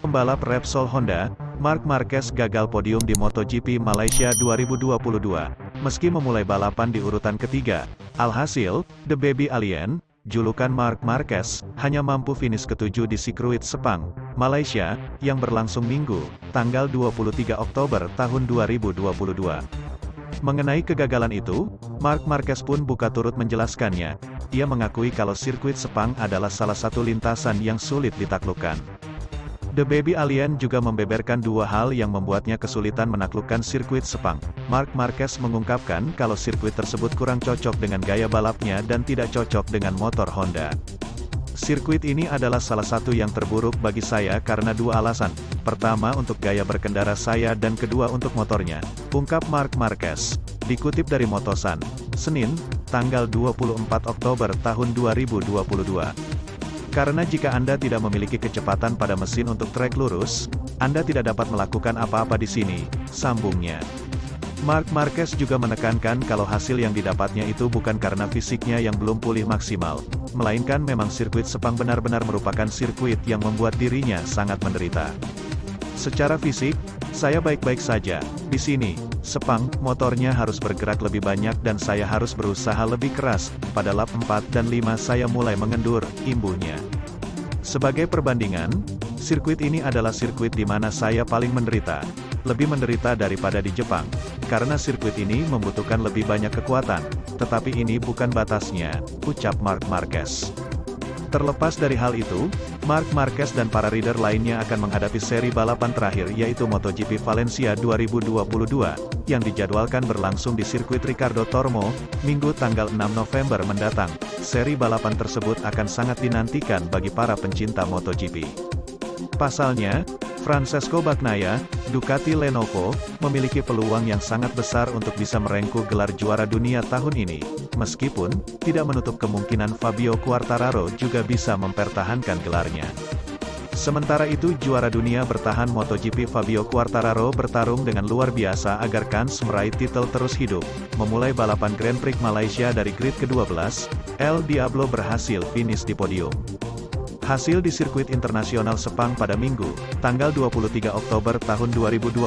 Pembalap Repsol Honda, Marc Marquez gagal podium di MotoGP Malaysia 2022. Meski memulai balapan di urutan ketiga, alhasil, The Baby Alien, julukan Marc Marquez, hanya mampu finish ketujuh di sirkuit Sepang, Malaysia, yang berlangsung Minggu, tanggal 23 Oktober tahun 2022. Mengenai kegagalan itu, Marc Marquez pun buka turut menjelaskannya. Ia mengakui kalau sirkuit Sepang adalah salah satu lintasan yang sulit ditaklukkan. The Baby Alien juga membeberkan dua hal yang membuatnya kesulitan menaklukkan sirkuit Sepang. Marc Marquez mengungkapkan kalau sirkuit tersebut kurang cocok dengan gaya balapnya dan tidak cocok dengan motor Honda. Sirkuit ini adalah salah satu yang terburuk bagi saya karena dua alasan. Pertama untuk gaya berkendara saya dan kedua untuk motornya, ungkap Marc Marquez. Dikutip dari Motosan, Senin, tanggal 24 Oktober tahun 2022. Karena jika Anda tidak memiliki kecepatan pada mesin untuk trek lurus, Anda tidak dapat melakukan apa-apa di sini, sambungnya. Marc Marquez juga menekankan kalau hasil yang didapatnya itu bukan karena fisiknya yang belum pulih maksimal, melainkan memang sirkuit Sepang benar-benar merupakan sirkuit yang membuat dirinya sangat menderita. Secara fisik, saya baik-baik saja. Di sini, Sepang, motornya harus bergerak lebih banyak dan saya harus berusaha lebih keras. Pada lap 4 dan 5 saya mulai mengendur, imbuhnya. Sebagai perbandingan, sirkuit ini adalah sirkuit di mana saya paling menderita. Lebih menderita daripada di Jepang. Karena sirkuit ini membutuhkan lebih banyak kekuatan. Tetapi ini bukan batasnya, ucap Marc Marquez. Terlepas dari hal itu, Marc Marquez dan para rider lainnya akan menghadapi seri balapan terakhir yaitu MotoGP Valencia 2022, yang dijadwalkan berlangsung di sirkuit Ricardo Tormo, Minggu tanggal 6 November mendatang. Seri balapan tersebut akan sangat dinantikan bagi para pencinta MotoGP. Pasalnya, Francesco Bagnaia, Ducati Lenovo, memiliki peluang yang sangat besar untuk bisa merengkuh gelar juara dunia tahun ini, meskipun tidak menutup kemungkinan Fabio Quartararo juga bisa mempertahankan gelarnya. Sementara itu juara dunia bertahan MotoGP Fabio Quartararo bertarung dengan luar biasa agar kans meraih titel terus hidup. Memulai balapan Grand Prix Malaysia dari grid ke-12, El Diablo berhasil finish di podium. Hasil di sirkuit internasional Sepang pada Minggu, tanggal 23 Oktober tahun 2022,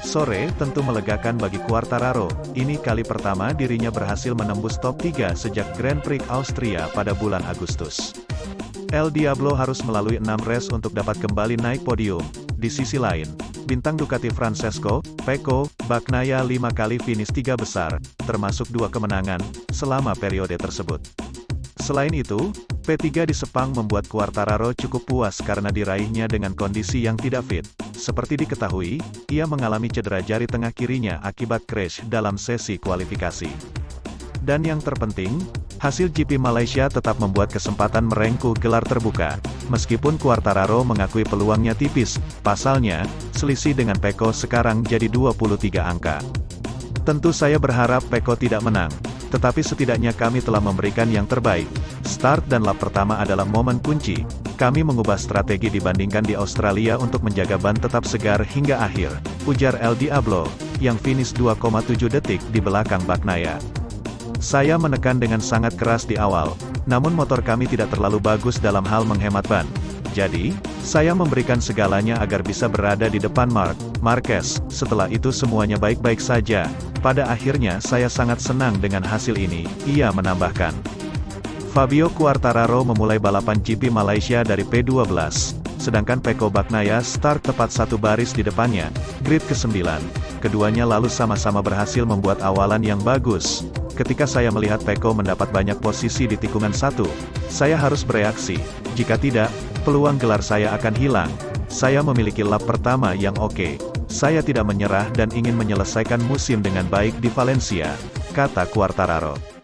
sore tentu melegakan bagi Quartararo. Ini kali pertama dirinya berhasil menembus top 3 sejak Grand Prix Austria pada bulan Agustus. El Diablo harus melalui 6 race untuk dapat kembali naik podium. Di sisi lain, bintang Ducati Francesco, Pecco, Bagnaia 5 kali finish 3 besar, termasuk 2 kemenangan, selama periode tersebut. Selain itu, P3 di Sepang membuat Quartararo cukup puas karena diraihnya dengan kondisi yang tidak fit. Seperti diketahui, ia mengalami cedera jari tengah kirinya akibat crash dalam sesi kualifikasi. Dan yang terpenting, hasil GP Malaysia tetap membuat kesempatan merengkuh gelar terbuka. Meskipun Quartararo mengakui peluangnya tipis, pasalnya, selisih dengan Pecco sekarang jadi 23 angka. Tentu saya berharap Pecco tidak menang. Tetapi setidaknya kami telah memberikan yang terbaik. Start dan lap pertama adalah momen kunci. Kami mengubah strategi dibandingkan di Australia untuk menjaga ban tetap segar hingga akhir, ujar El Diablo, yang finish 2,7 detik di belakang Bagnaia. Saya menekan dengan sangat keras di awal, namun motor kami tidak terlalu bagus dalam hal menghemat ban. Jadi, saya memberikan segalanya agar bisa berada di depan Marc Marquez. Setelah itu semuanya baik-baik saja. Pada akhirnya saya sangat senang dengan hasil ini, ia menambahkan. Fabio Quartararo memulai balapan GP Malaysia dari P12, sedangkan Pecco Bagnaia start tepat satu baris di depannya, grid ke-9. Keduanya lalu sama-sama berhasil membuat awalan yang bagus. Ketika saya melihat Pecco mendapat banyak posisi di tikungan 1, saya harus bereaksi. Jika tidak, peluang gelar saya akan hilang. Saya memiliki lap pertama yang oke. Saya tidak menyerah dan ingin menyelesaikan musim dengan baik di Valencia, kata Quartararo.